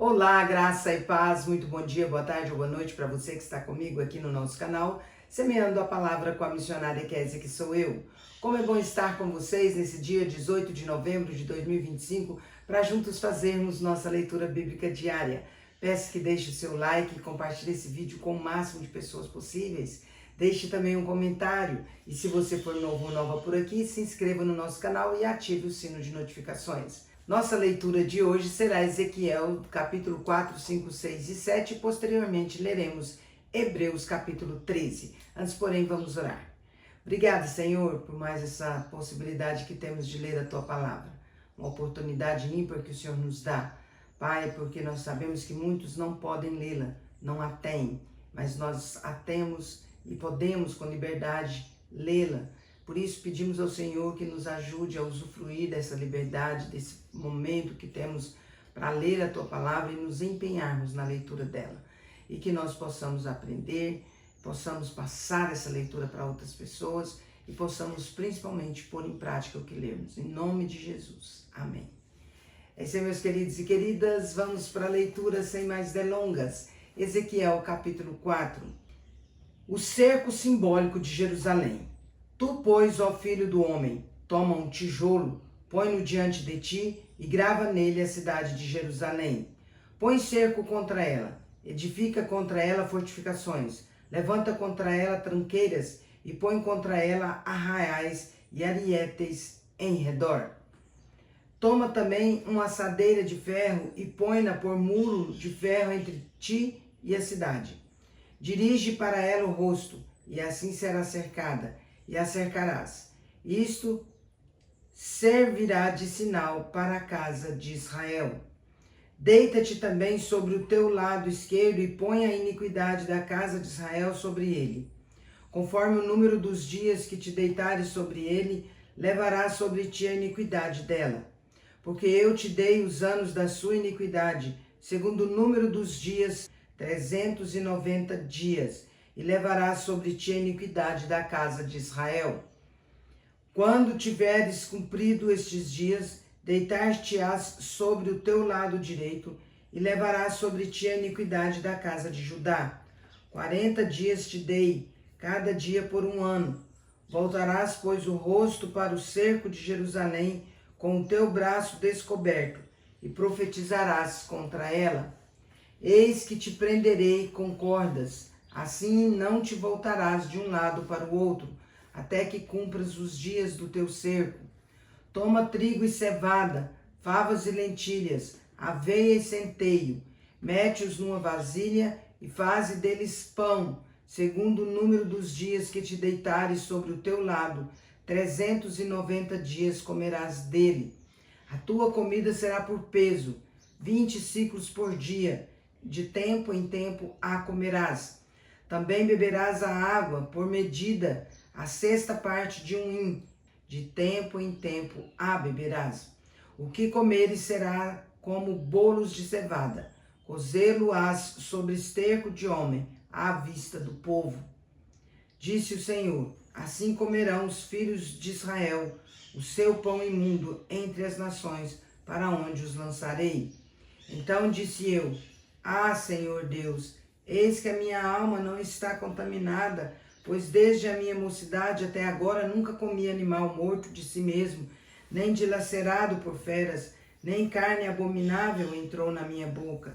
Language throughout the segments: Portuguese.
Olá, graça e paz, muito bom dia, boa tarde ou boa noite para você que está comigo aqui no nosso canal, semeando a palavra com a missionária Kézia, que sou eu. Como é bom estar com vocês nesse dia 18 de novembro de 2025, para juntos fazermos nossa leitura bíblica diária. Peço que deixe o seu like e compartilhe esse vídeo com o máximo de pessoas possíveis. Deixe também um comentário e se você for novo ou nova por aqui, se inscreva no nosso canal e ative o sino de notificações. Nossa leitura de hoje será Ezequiel, capítulo 4, 5, 6 e 7, e posteriormente leremos Hebreus, capítulo 13. Antes, porém, vamos orar. Obrigado, Senhor, por mais essa possibilidade que temos de ler a Tua Palavra. Uma oportunidade ímpar que o Senhor nos dá. Pai, porque nós sabemos que muitos não podem lê-la, não a têm, mas nós a temos e podemos com liberdade lê-la. Por isso pedimos ao Senhor que nos ajude a usufruir dessa liberdade, desse momento que temos para ler a Tua Palavra e nos empenharmos na leitura dela. E que nós possamos aprender, possamos passar essa leitura para outras pessoas e possamos principalmente pôr em prática o que lemos. Em nome de Jesus. Amém. É isso aí, meus queridos e queridas, vamos para a leitura sem mais delongas. Ezequiel capítulo 4. O cerco simbólico de Jerusalém. Tu, pois, ó filho do homem, toma um tijolo, põe-no diante de ti e grava nele a cidade de Jerusalém. Põe cerco contra ela, edifica contra ela fortificações, levanta contra ela tranqueiras e põe contra ela arraiais e arietes em redor. Toma também uma assadeira de ferro e põe-na por muro de ferro entre ti e a cidade. Dirige para ela o rosto, e assim será cercada, e a cercarás. Isto servirá de sinal para a casa de Israel. Deita-te também sobre o teu lado esquerdo e põe a iniquidade da casa de Israel sobre ele. Conforme o número dos dias que te deitares sobre ele, levarás sobre ti a iniquidade dela. Porque eu te dei os anos da sua iniquidade, segundo o número dos dias, 390 dias, e levarás sobre ti a iniquidade da casa de Israel. Quando tiveres cumprido estes dias, deitar-te-ás sobre o teu lado direito, e levarás sobre ti a iniquidade da casa de Judá. 40 dias te dei, cada dia por um ano. Voltarás, pois, o rosto para o cerco de Jerusalém, com o teu braço descoberto, e profetizarás contra ela. Eis que te prenderei com cordas, assim não te voltarás de um lado para o outro, até que cumpras os dias do teu cerco. Toma trigo e cevada, favas e lentilhas, aveia e centeio, mete-os numa vasilha e faze deles pão, segundo o número dos dias que te deitares sobre o teu lado, 390 dias comerás dele. A tua comida será por peso, 20 siclos por dia, de tempo em tempo a comerás. Também beberás a água por medida, a sexta parte de um hin, de tempo em tempo a beberás. O que comeres será como bolos de cevada, cozê-lo-ás sobre esterco de homem, à vista do povo. Disse o Senhor: assim comerão os filhos de Israel o seu pão imundo entre as nações, para onde os lançarei. Então disse eu: ah, Senhor Deus, eis que a minha alma não está contaminada, pois desde a minha mocidade até agora nunca comi animal morto de si mesmo, nem dilacerado por feras, nem carne abominável entrou na minha boca.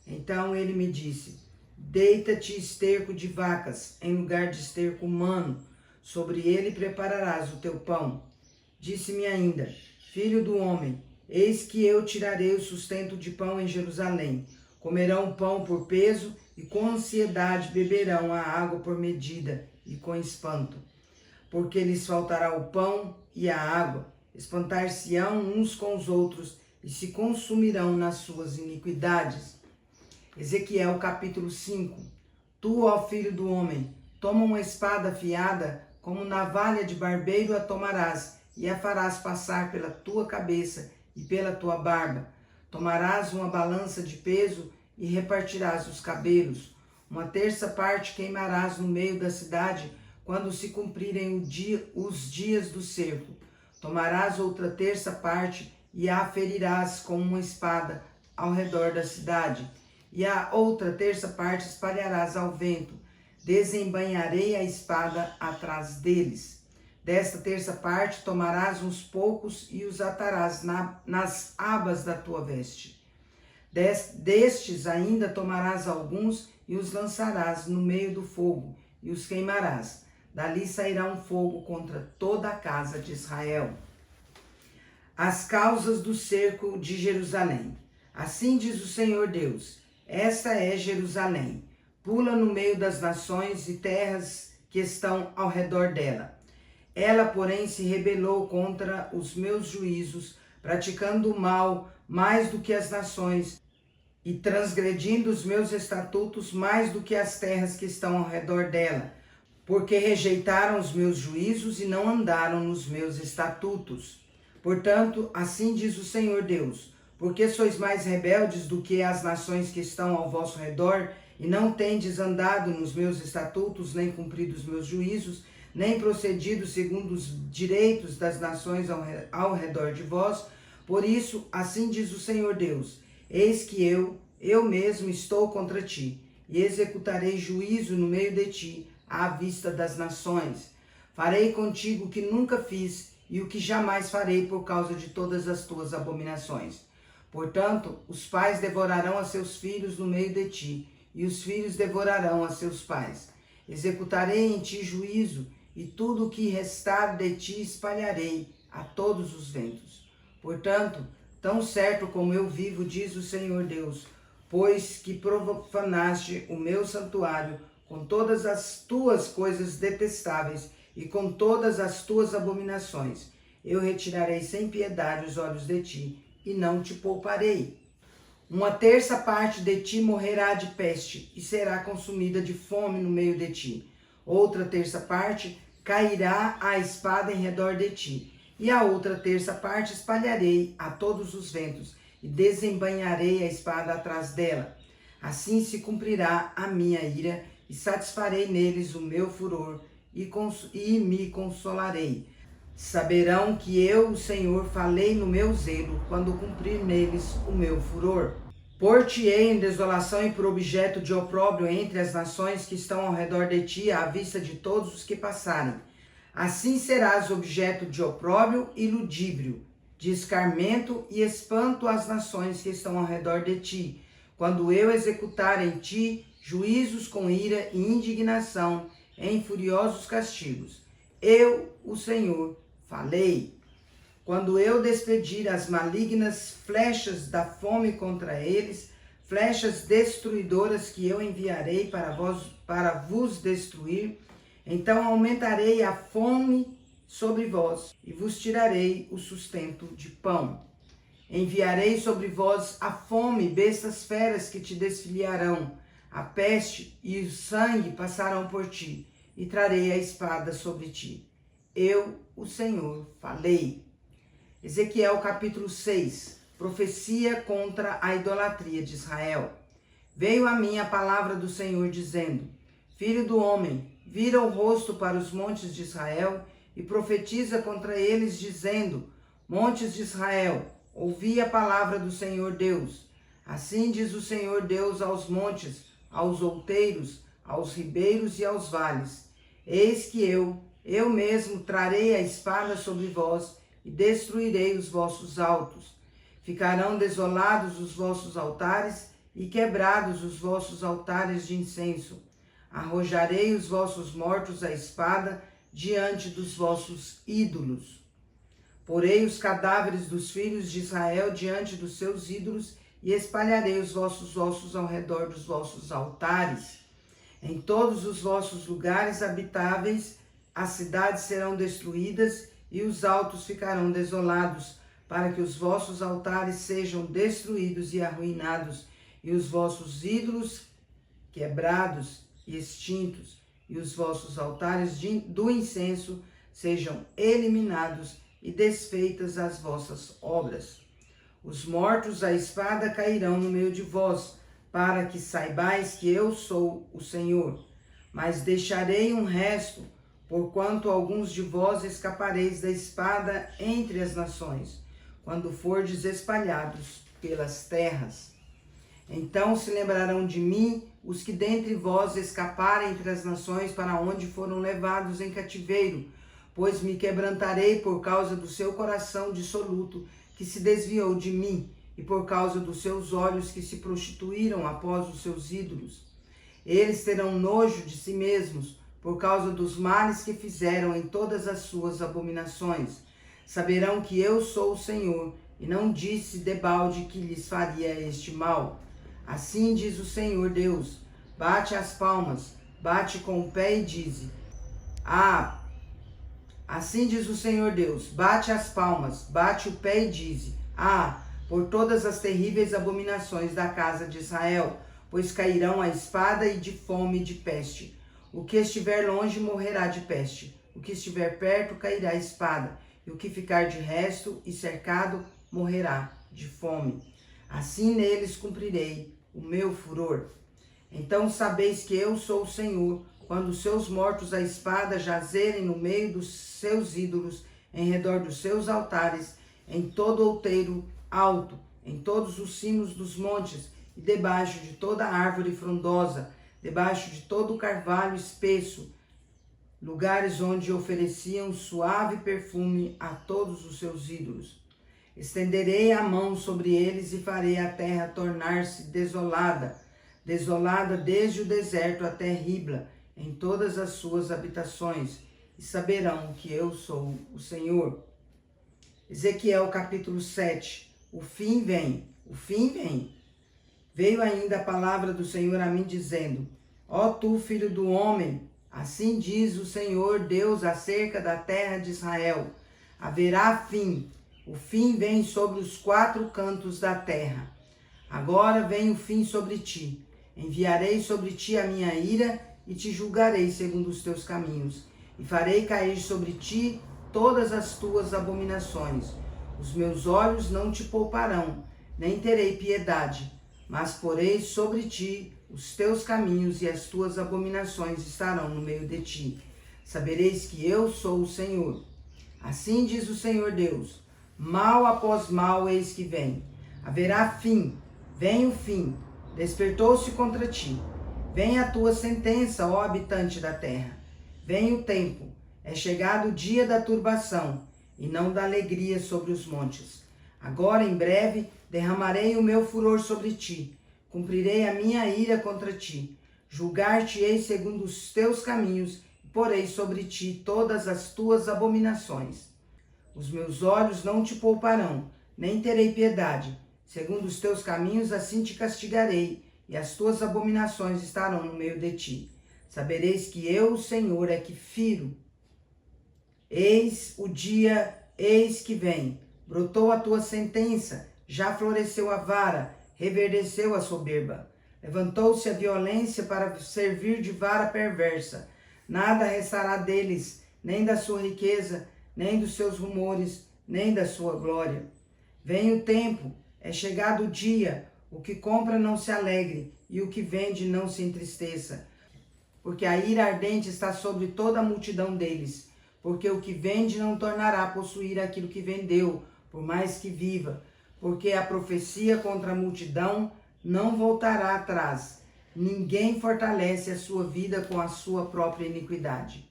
Então ele me disse: deita-te esterco de vacas, em lugar de esterco humano, sobre ele prepararás o teu pão. Disse-me ainda: filho do homem, eis que eu tirarei o sustento de pão em Jerusalém. Comerão pão por peso e com ansiedade beberão a água por medida e com espanto. Porque lhes faltará o pão e a água, espantar-se-ão uns com os outros e se consumirão nas suas iniquidades. Ezequiel capítulo 5. Tu, ó filho do homem, toma uma espada afiada, como navalha de barbeiro a tomarás, e a farás passar pela tua cabeça e pela tua barba. Tomarás uma balança de peso e repartirás os cabelos. Uma terça parte queimarás no meio da cidade, quando se cumprirem os dias do cerco. Tomarás outra terça parte e a ferirás com uma espada ao redor da cidade, e a outra terça parte espalharás ao vento. Desembainharei a espada atrás deles. Desta terça parte tomarás uns poucos e os atarás nas abas da tua veste. Destes ainda tomarás alguns e os lançarás no meio do fogo e os queimarás. Dali sairá um fogo contra toda a casa de Israel. As causas do cerco de Jerusalém. Assim diz o Senhor Deus: esta é Jerusalém. Pula no meio das nações e terras que estão ao redor dela. Ela, porém, se rebelou contra os meus juízos, praticando o mal mais do que as nações, e transgredindo os meus estatutos mais do que as terras que estão ao redor dela, porque rejeitaram os meus juízos e não andaram nos meus estatutos. Portanto, assim diz o Senhor Deus: porque sois mais rebeldes do que as nações que estão ao vosso redor, e não tendes andado nos meus estatutos, nem cumprido os meus juízos, nem procedido segundo os direitos das nações ao redor de vós, por isso, assim diz o Senhor Deus: eis que eu mesmo estou contra ti, e executarei juízo no meio de ti, à vista das nações. Farei contigo o que nunca fiz, e o que jamais farei por causa de todas as tuas abominações. Portanto, os pais devorarão a seus filhos no meio de ti, e os filhos devorarão a seus pais. Executarei em ti juízo, e tudo o que restar de ti espalharei a todos os ventos. Portanto, tão certo como eu vivo, diz o Senhor Deus, pois que profanaste o meu santuário com todas as tuas coisas detestáveis e com todas as tuas abominações, eu retirarei sem piedade os olhos de ti, e não te pouparei. Uma terça parte de ti morrerá de peste, e será consumida de fome no meio de ti. Outra terça parte cairá a espada em redor de ti, e a outra terça parte espalharei a todos os ventos, e desembainharei a espada atrás dela. Assim se cumprirá a minha ira, e satisfarei neles o meu furor, e me consolarei. Saberão que eu, o Senhor, falei no meu zelo, quando cumprir neles o meu furor. Por-te-ei em desolação e por objeto de opróbrio entre as nações que estão ao redor de ti, à vista de todos os que passarem. Assim serás objeto de opróbrio e ludíbrio, de escarmento e espanto às nações que estão ao redor de ti, quando eu executar em ti juízos com ira e indignação, em furiosos castigos. Eu, o Senhor, falei. Quando eu despedir as malignas flechas da fome contra eles, flechas destruidoras que eu enviarei para vos destruir, então aumentarei a fome sobre vós e vos tirarei o sustento de pão. Enviarei sobre vós a fome, bestas feras que te desfiliarão, a peste e o sangue passarão por ti, e trarei a espada sobre ti. Eu, o Senhor, falei. Ezequiel capítulo 6, profecia contra a idolatria de Israel. Veio a mim a palavra do Senhor dizendo: Filho do homem, vira o rosto para os montes de Israel e profetiza contra eles dizendo: Montes de Israel, ouvi a palavra do Senhor Deus. Assim diz o Senhor Deus aos montes, aos outeiros, aos ribeiros e aos vales: Eis que eu mesmo trarei a espada sobre vós e destruirei os vossos altos. Ficarão desolados os vossos altares e quebrados os vossos altares de incenso. Arrojarei os vossos mortos à espada diante dos vossos ídolos. Porei os cadáveres dos filhos de Israel diante dos seus ídolos e espalharei os vossos ossos ao redor dos vossos altares. Em todos os vossos lugares habitáveis, as cidades serão destruídas e os altos ficarão desolados, para que os vossos altares sejam destruídos e arruinados, e os vossos ídolos quebrados e extintos, e os vossos altares do incenso sejam eliminados e desfeitas as vossas obras. Os mortos à espada cairão no meio de vós, para que saibais que eu sou o Senhor. Mas deixarei um resto, porquanto alguns de vós escapareis da espada entre as nações, quando fordes espalhados pelas terras. Então se lembrarão de mim os que dentre vós escaparem entre as nações para onde foram levados em cativeiro, pois me quebrantarei por causa do seu coração dissoluto, que se desviou de mim, e por causa dos seus olhos que se prostituíram após os seus ídolos. Eles terão nojo de si mesmos, por causa dos males que fizeram em todas as suas abominações. Saberão que eu sou o Senhor, e não disse debalde que lhes faria este mal. Assim diz o Senhor Deus: bate as palmas, bate com o pé e dize: assim diz o Senhor Deus: bate as palmas, bate o pé e dize: por todas as terríveis abominações da casa de Israel, pois cairão a espada e de fome e de peste. O que estiver longe morrerá de peste, o que estiver perto cairá a espada, e o que ficar de resto e cercado morrerá de fome. Assim neles cumprirei o meu furor. Então sabeis que eu sou o Senhor, quando os seus mortos à espada jazerem no meio dos seus ídolos, em redor dos seus altares, em todo outeiro alto, em todos os cimos dos montes, e debaixo de toda árvore frondosa, debaixo de todo carvalho espesso, lugares onde ofereciam suave perfume a todos os seus ídolos. Estenderei a mão sobre eles e farei a terra tornar-se desolada, desolada desde o deserto até Ribla, em todas as suas habitações, e saberão que eu sou o Senhor. Ezequiel capítulo 7. O fim vem, o fim vem. Veio ainda a palavra do Senhor a mim, dizendo: ó tu, filho do homem, assim diz o Senhor Deus acerca da terra de Israel: haverá fim, o fim vem sobre os 4 cantos da terra. Agora vem o fim sobre ti. Enviarei sobre ti a minha ira e te julgarei segundo os teus caminhos, e farei cair sobre ti todas as tuas abominações. Os meus olhos não te pouparão, nem terei piedade, mas porei sobre ti os teus caminhos, e as tuas abominações estarão no meio de ti. Sabereis que eu sou o Senhor. Assim diz o Senhor Deus: mal após mal eis que vem. Haverá fim, vem o fim, despertou-se contra ti. Vem a tua sentença, ó habitante da terra. Vem o tempo, é chegado o dia da turbação, e não da alegria sobre os montes. Agora, em breve, derramarei o meu furor sobre ti, cumprirei a minha ira contra ti, julgar-te-ei segundo os teus caminhos, e porei sobre ti todas as tuas abominações. Os meus olhos não te pouparão, nem terei piedade. Segundo os teus caminhos, assim te castigarei, e as tuas abominações estarão no meio de ti. Sabereis que eu, o Senhor, é que firo. Eis o dia, eis que vem. Brotou a tua sentença, já floresceu a vara, reverdeceu a soberba. Levantou-se a violência para servir de vara perversa. Nada restará deles, nem da sua riqueza, nem dos seus rumores, nem da sua glória. Vem o tempo, é chegado o dia, o que compra não se alegre, e o que vende não se entristeça. Porque a ira ardente está sobre toda a multidão deles. Porque o que vende não tornará a possuir aquilo que vendeu, por mais que viva. Porque a profecia contra a multidão não voltará atrás. Ninguém fortalece a sua vida com a sua própria iniquidade.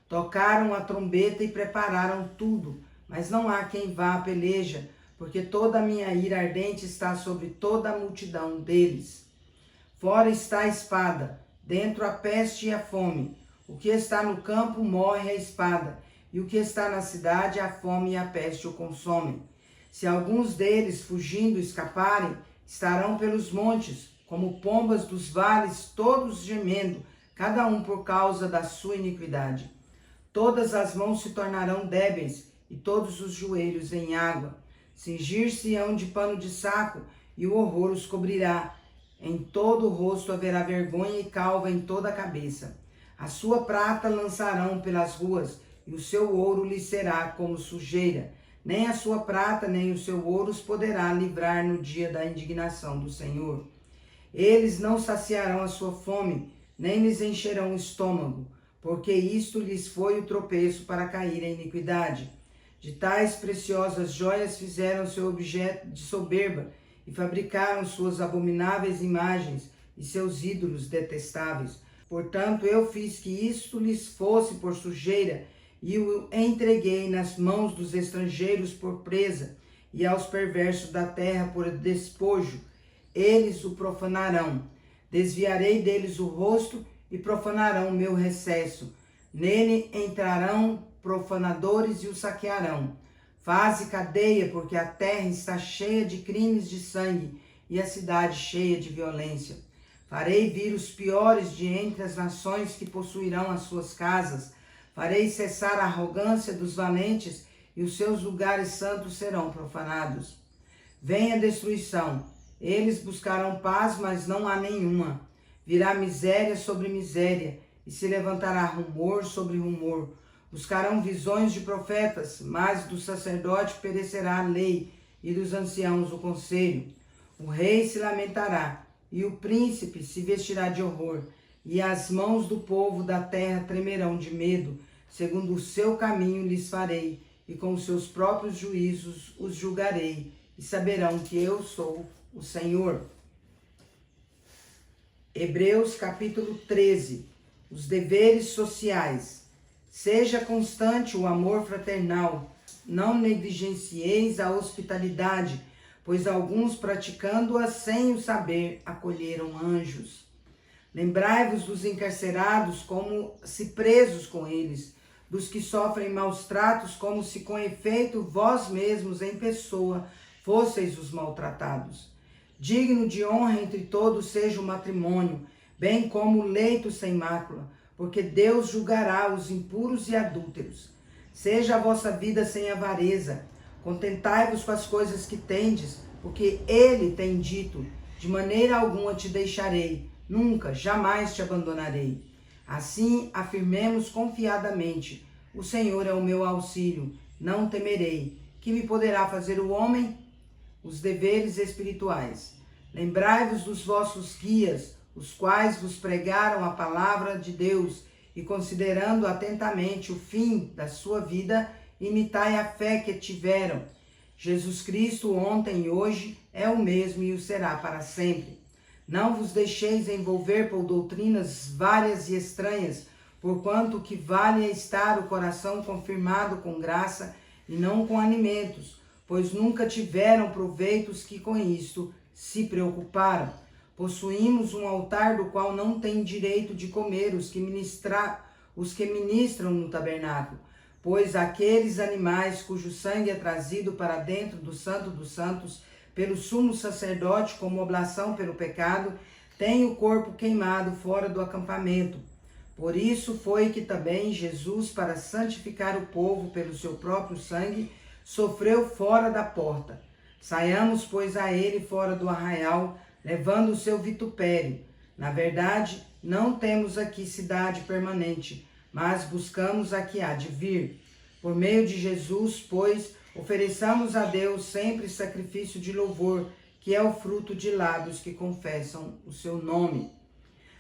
Tocaram a trombeta e prepararam tudo, mas não há quem vá à peleja, porque toda a minha ira ardente está sobre toda a multidão deles. Fora está a espada, dentro a peste e a fome. O que está no campo morre a espada, e o que está na cidade a fome e a peste o consomem. Se alguns deles, fugindo, escaparem, estarão pelos montes, como pombas dos vales, todos gemendo, cada um por causa da sua iniquidade. Todas as mãos se tornarão débeis, e todos os joelhos em água. Cingir-se-ão de pano de saco, e o horror os cobrirá. Em todo o rosto haverá vergonha e calva em toda a cabeça. A sua prata lançarão pelas ruas, e o seu ouro lhe será como sujeira. Nem a sua prata, nem o seu ouro os poderá livrar no dia da indignação do Senhor. Eles não saciarão a sua fome, nem lhes encherão o estômago, porque isto lhes foi o tropeço para cair em iniquidade. De tais preciosas joias fizeram seu objeto de soberba, e fabricaram suas abomináveis imagens e seus ídolos detestáveis. Portanto, eu fiz que isto lhes fosse por sujeira e o entreguei nas mãos dos estrangeiros por presa e aos perversos da terra por despojo. Eles o profanarão. Desviarei deles o rosto e profanarão o meu recesso. Nele entrarão profanadores e o saquearão. Faze cadeia, porque a terra está cheia de crimes de sangue e a cidade cheia de violência. Farei vir os piores de entre as nações que possuirão as suas casas. Farei cessar a arrogância dos valentes e os seus lugares santos serão profanados. Vem a destruição. Eles buscarão paz, mas não há nenhuma. Virá miséria sobre miséria e se levantará rumor sobre rumor. Buscarão visões de profetas, mas do sacerdote perecerá a lei e dos anciãos o conselho. O rei se lamentará e o príncipe se vestirá de horror, e as mãos do povo da terra tremerão de medo. Segundo o seu caminho lhes farei, e com os seus próprios juízos os julgarei, e saberão que eu sou o Senhor. Hebreus capítulo 13. Os deveres sociais. Seja constante o amor fraternal. Não negligencieis a hospitalidade, pois alguns, praticando-a sem o saber, acolheram anjos. Lembrai-vos dos encarcerados, como se presos com eles, dos que sofrem maus tratos, como se com efeito vós mesmos em pessoa fosseis os maltratados. Digno de honra entre todos seja o matrimônio, bem como o leito sem mácula, porque Deus julgará os impuros e adúlteros. Seja a vossa vida sem avareza. Contentai-vos com as coisas que tendes, porque ele tem dito: de maneira alguma te deixarei, nunca, jamais te abandonarei. Assim, afirmemos confiadamente: o Senhor é o meu auxílio, não temerei. Que me poderá fazer o homem? Os deveres espirituais. Lembrai-vos dos vossos guias, os quais vos pregaram a palavra de Deus, e considerando atentamente o fim da sua vida, imitai a fé que tiveram. Jesus Cristo ontem e hoje é o mesmo e o será para sempre. Não vos deixeis envolver por doutrinas várias e estranhas, porquanto o que vale é estar o coração confirmado com graça e não com alimentos, pois nunca tiveram proveitos que com isto se preocuparam. Possuímos um altar do qual não têm direito de comer os que ministram no tabernáculo, pois aqueles animais cujo sangue é trazido para dentro do Santo dos Santos pelo sumo sacerdote como oblação pelo pecado, têm o corpo queimado fora do acampamento. Por isso foi que também Jesus, para santificar o povo pelo seu próprio sangue, sofreu fora da porta. Saiamos, pois, a ele fora do arraial, levando o seu vitupério. Na verdade, não temos aqui cidade permanente, mas buscamos a que há de vir. Por meio de Jesus, pois, ofereçamos a Deus sempre sacrifício de louvor, que é o fruto de lábios que confessam o seu nome.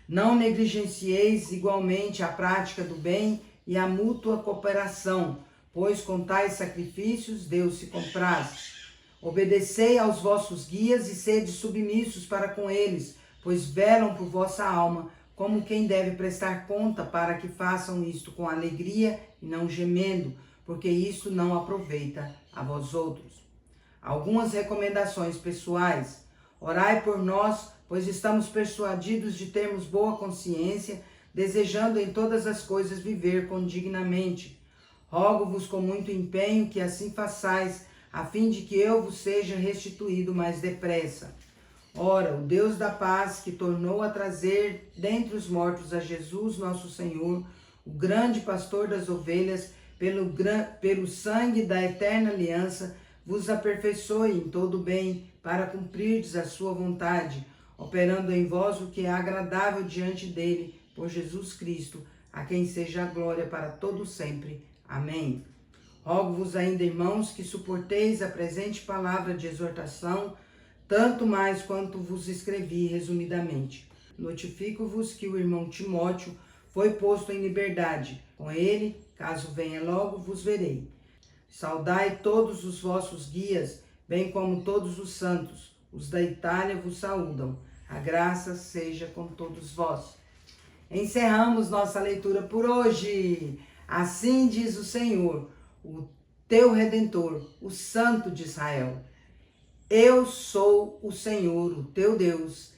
Não negligencieis igualmente a prática do bem e a mútua cooperação, pois com tais sacrifícios Deus se compraz. Obedecei aos vossos guias e sede submissos para com eles, pois velam por vossa alma, como quem deve prestar conta, para que façam isto com alegria e não gemendo, porque isto não aproveita a vós outros. Algumas recomendações pessoais. Orai por nós, pois estamos persuadidos de termos boa consciência, desejando em todas as coisas viver condignamente. Rogo-vos com muito empenho que assim façais, a fim de que eu vos seja restituído mais depressa. Ora, o Deus da paz, que tornou a trazer dentre os mortos a Jesus nosso Senhor, o grande pastor das ovelhas, pelo sangue da eterna aliança, vos aperfeiçoe em todo bem, para cumprirdes a sua vontade, operando em vós o que é agradável diante dele, por Jesus Cristo, a quem seja a glória para todo sempre. Amém. Rogo-vos ainda, irmãos, que suporteis a presente palavra de exortação, tanto mais quanto vos escrevi resumidamente. Notifico-vos que o irmão Timóteo foi posto em liberdade. Com ele, caso venha logo, vos verei. Saudai todos os vossos guias, bem como todos os santos. Os da Itália vos saúdam. A graça seja com todos vós. Encerramos nossa leitura por hoje. Assim diz o Senhor, o teu Redentor, o Santo de Israel. Eu sou o Senhor, o teu Deus,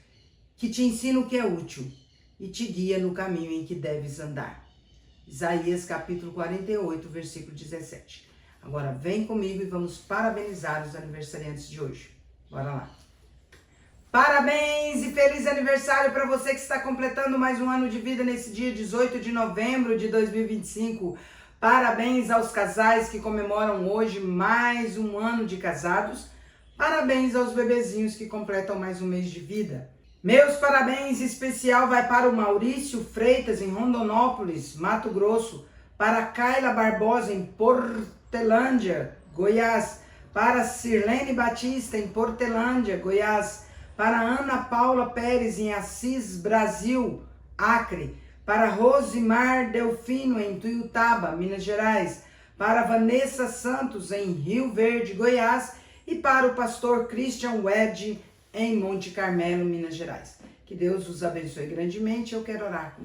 que te ensina o que é útil e te guia no caminho em que deves andar. Isaías capítulo 48, versículo 17. Agora vem comigo e vamos parabenizar os aniversariantes de hoje. Bora lá. Parabéns e feliz aniversário para você que está completando mais um ano de vida nesse dia 18 de novembro de 2025. Parabéns aos casais que comemoram hoje mais um ano de casados. Parabéns aos bebezinhos que completam mais um mês de vida. Meus parabéns especial vai para o Maurício Freitas em Rondonópolis, Mato Grosso, para a Kaila Barbosa em Portelândia, Goiás, para Sirlene Batista em Portelândia, Goiás, para Ana Paula Pérez em Assis, Brasil, Acre, para Rosimar Delfino em Tuiutaba, Minas Gerais, para Vanessa Santos em Rio Verde, Goiás e para o pastor Christian Wedge em Monte Carmelo, Minas Gerais. Que Deus os abençoe grandemente. Eu quero orar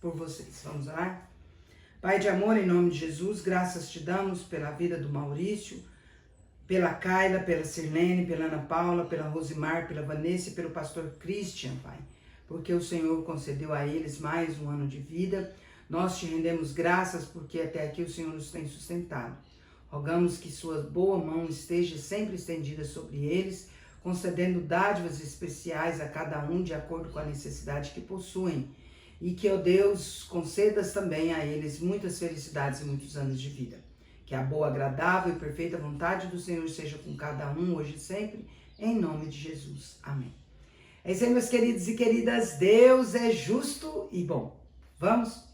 por vocês. Vamos orar? Pai de amor, em nome de Jesus, graças te damos pela vida do Maurício, pela Kaila, pela Sirlene, pela Ana Paula, pela Rosimar, pela Vanessa e pelo pastor Christian, Pai, porque o Senhor concedeu a eles mais um ano de vida. Nós te rendemos graças porque até aqui o Senhor nos tem sustentado. Rogamos que sua boa mão esteja sempre estendida sobre eles, concedendo dádivas especiais a cada um de acordo com a necessidade que possuem. E que, ó Deus, concedas também a eles muitas felicidades e muitos anos de vida. Que a boa, agradável e perfeita vontade do Senhor seja com cada um, hoje e sempre, em nome de Jesus. Amém. É isso aí, meus queridos e queridas. Deus é justo e bom. Vamos?